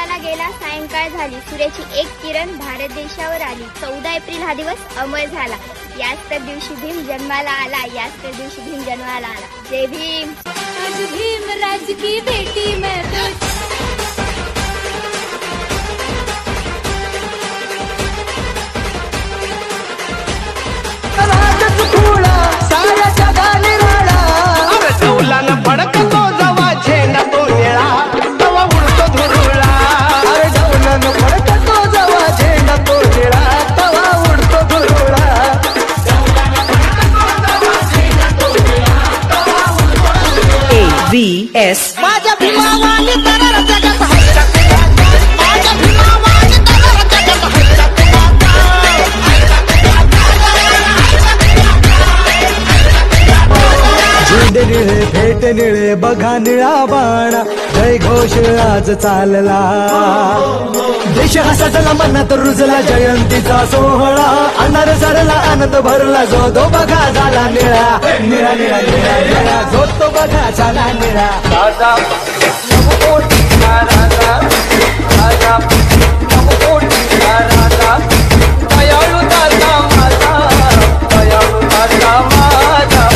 जन्माला गेला, सायंकाळ झाली, सूर्याची एक किरण भारत देशावर आली. 14 एप्रिल हा दिवस अमर झाला. याच तर दिवशी भीम जन्माला आला, याच तर दिवशी भीम जन्माला आला. जय भीम. आज भीम राज की बेटी मैं तो साऱ्या जगाने राडा. अरे डौलानं फडकतो जवा झेंडा तो निळा, तवा उडतो धुरुळा. अरे डौलानं फडकतो जवा झेंडा तो निळा, तवा उडतो धुरुळा. AVS माझ्या भीमावानी तरर जगत हसत गाता. माझ्या भीमावानी तरर जगत हसत गाता. झेंडे निळे फेट निळे बघा निळा बाणा, जय घोष आज चालला. देश हा सजला मनात रुजला, जयंतीचा सोहळा. अनार सरला आनंद भरला, जो तो बघा झाला निळा. निळा निळा निळा निळा, जो तो बघा झाला निळा. राजा नवकोटीचा राजा, राजा नवकोटीचा राजा. दयाळू दादा माझा, दयाळू दादा माझा.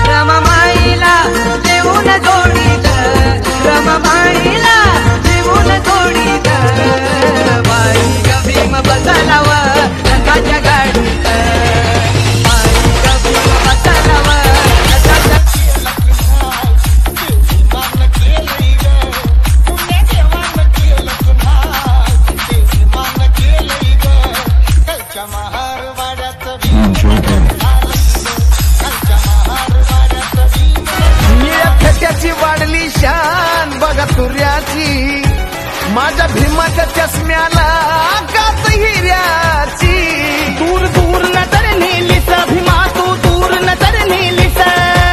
रमाबाईला देऊन जोडीत, रमाबाईला देऊन जोडीत. बाई ग भीम बसलाव रथाच्या गाडीत, बाई ग भीम बसलाव रथाच्या. निळ्या फेट्याची वाढली शान बघा तुर्याची. माझ्या भीमाच्या चष्म्याला गात ही